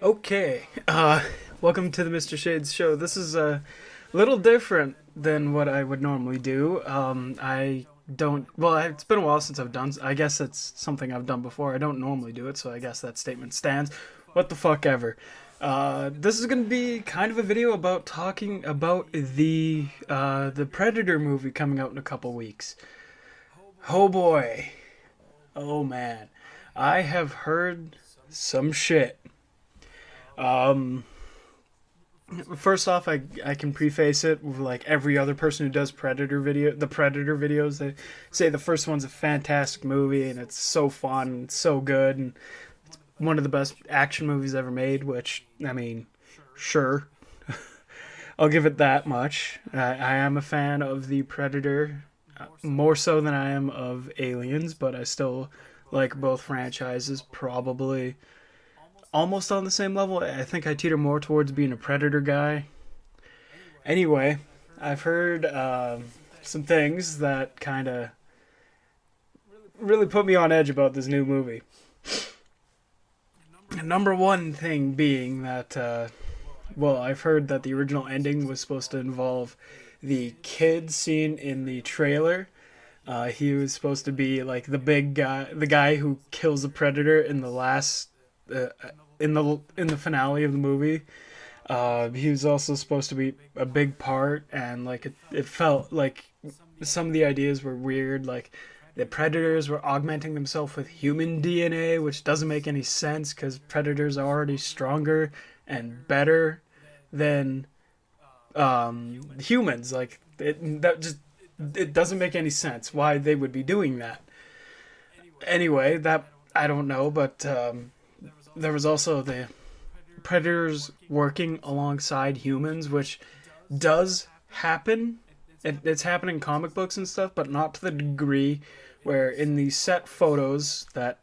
Okay, welcome to the Mr. Shades show. This is a little different than what I would normally do. I don't, well, it's been a while since I've done, I guess it's something I've done before. I don't normally do it, so I guess that statement stands. What the fuck ever. This is gonna be kind of a video about talking about the Predator movie coming out in a couple weeks. Oh boy. Oh man. I have heard some shit. Um, First off, I can preface it with like every other person who does the Predator videos. They say the first one's a fantastic movie and it's so fun, and so good, and one of the best action movies ever made. Which I mean, sure, I'll give it that much. I am a fan of the Predator, more so than I am of Aliens, but I still like both franchises. Probably almost on the same level. I think I teeter more towards being a Predator guy. Anyway, I've heard some things that kind of really put me on edge about this new movie. Number one thing being that, well, I've heard that the original ending was supposed to involve the kid scene in the trailer. He was supposed to be like the big guy, the guy who kills the predator in the last, in the finale of the movie. He was also supposed to be a big part, and like it felt like some of the ideas were weird. Like the predators were augmenting themselves with human DNA, which doesn't make any sense because predators are already stronger and better than humans. Like it doesn't make any sense why they would be doing that. Anyway, that I don't know, but there was also the predators working alongside humans, which does happen. It's happened in comic books and stuff, but not to the degree where in the set photos that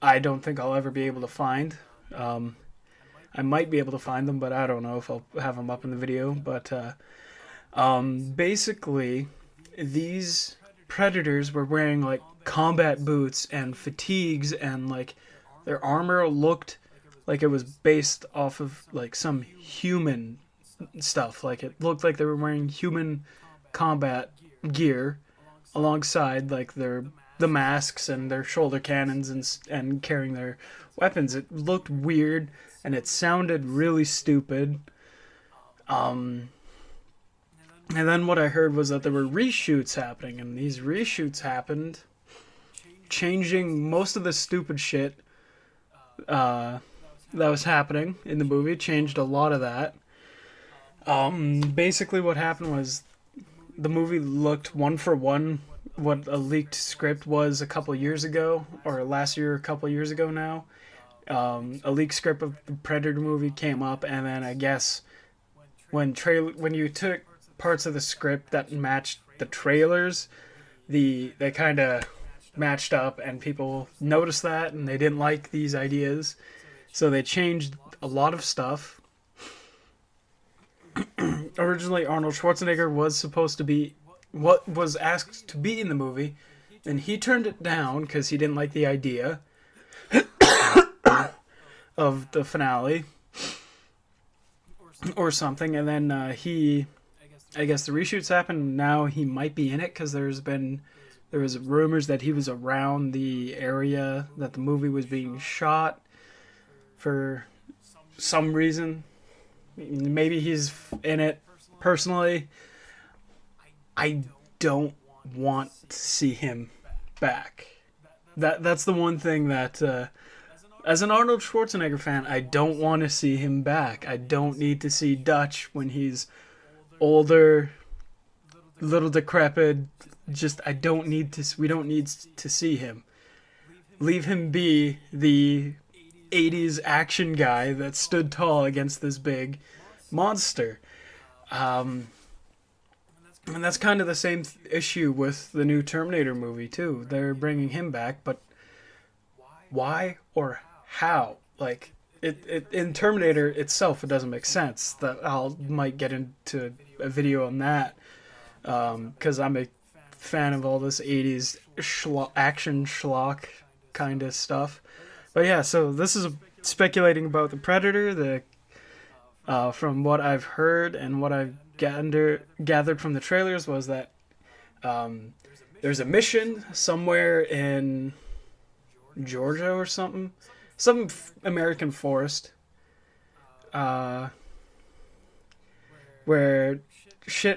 I don't think I'll ever be able to find. Um, I might be able to find them, but I don't know if I'll have them up in the video. But basically, these predators were wearing like combat boots and fatigues, and like their armor looked like it was based off of like some human stuff. Like it looked like they were wearing human combat gear alongside like the masks and their shoulder cannons and carrying their weapons. It looked weird and it sounded really stupid. Um, and then what I heard was that there were reshoots happening, and these reshoots happened, changing most of the stupid shit uh, that was happening in the movie. Changed a lot of that. Basically, what happened was the movie looked one for one what a leaked script was a couple years ago, or last year, a couple years ago now. A leaked script of the Predator movie came up, and then I guess when you took parts of the script that matched the trailers, they kind of matched up, and people noticed that, and they didn't like these ideas, so they changed a lot of stuff. Originally, Arnold Schwarzenegger was supposed to be what was asked to be in the movie, and he turned it down because he didn't like the idea of the finale or something. And then I guess the reshoots happened. Now he might be in it because there was rumors that he was around the area that the movie was being shot for some reason. Maybe he's in it personally. I don't want to see him back. That's the one thing that as an Arnold Schwarzenegger fan, I don't want to see him back. I don't need to see Dutch when he's older, little decrepit. Just I don't need to. We don't need to see him. Leave him be the '80s action guy that stood tall against this big monster. Um, and that's kind of the same issue with the new Terminator movie too. They're bringing him back, but why or how? Like it in Terminator itself, it doesn't make sense. That I'll might get into a video on that because I'm a fan of all this '80s action schlock kind of stuff. But yeah, so this is speculating about the Predator. The from what I've heard and what I've gathered from the trailers was that um, there's a mission somewhere in Georgia or something, some American forest, uh, where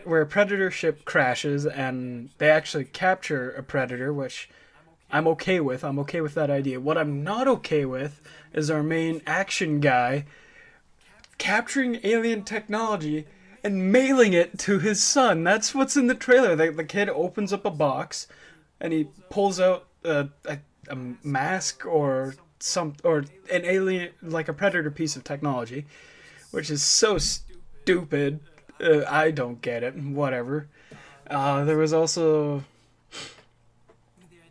where a predator ship crashes and they actually capture a predator, which I'm okay with. I'm okay with that idea. What I'm not okay with is our main action guy capturing alien technology and mailing it to his son. That's what's in the trailer. The kid opens up a box and he pulls out a mask or an alien, like a predator piece of technology, which is so stupid. I don't get it. Whatever. There was also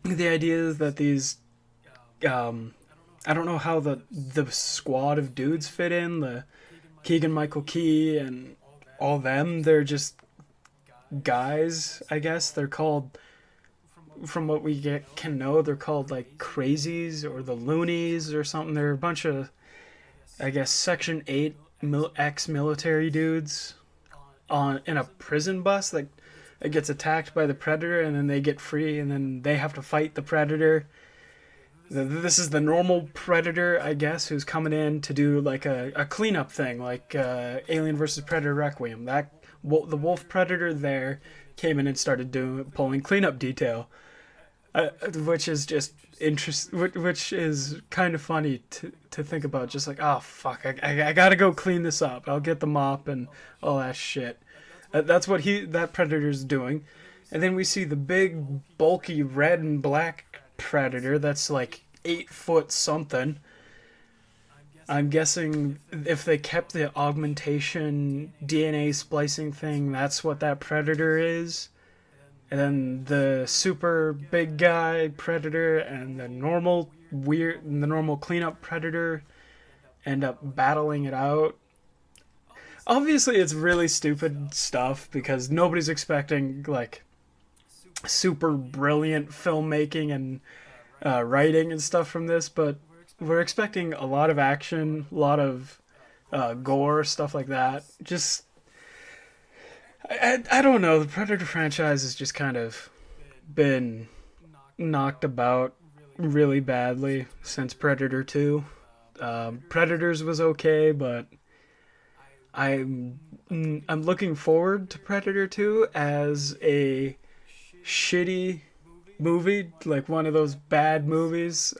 the idea that these um, I don't know how the squad of dudes fit in, the Keegan Michael Key and all them. They're just guys, I guess. They're called, from what we can know, they're called like crazies or the loonies or something. They're a bunch of, I guess, Section 8 ex-military dudes on in a prison bus that gets attacked by the predator, and then they get free, and then they have to fight the predator. This is the normal predator, I guess, who's coming in to do like a cleanup thing, like Alien versus Predator Requiem. The wolf predator there came in and started pulling cleanup detail, which is just which is kind of funny to think about. Just like, oh fuck, I gotta go clean this up. I'll get the mop and all that shit. That's what that predator's doing, and then we see the big bulky red and black predator that's like 8 foot something. I'm guessing if they kept the augmentation DNA splicing thing, that's what that predator is. And then the super big guy predator and the normal cleanup predator end up battling it out. Obviously, it's really stupid stuff because nobody's expecting like super brilliant filmmaking and writing and stuff from this, but we're expecting a lot of action, a lot of gore, stuff like that. Just, I don't know. The Predator franchise has just kind of been knocked about really badly since Predator 2. Predators was okay, but I'm I'm looking forward to Predator 2 as a shitty movie, like one of those bad movies.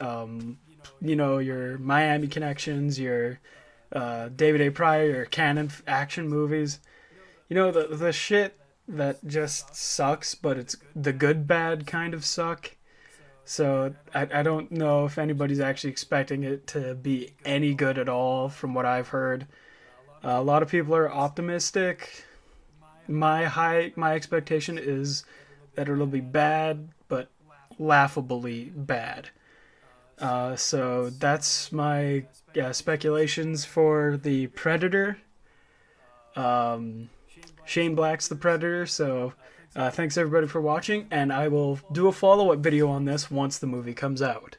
Your Miami Connections, your David A. Pryor, your canon action movies. The shit that just sucks, but it's the good bad kind of suck. So I don't know if anybody's actually expecting it to be any good at all from what I've heard. A lot of people are optimistic. My expectation is that it'll be bad, but laughably bad. So that's my speculations for the Predator. Um, Shane Black's the Predator, so thanks everybody for watching, and I will do a follow-up video on this once the movie comes out.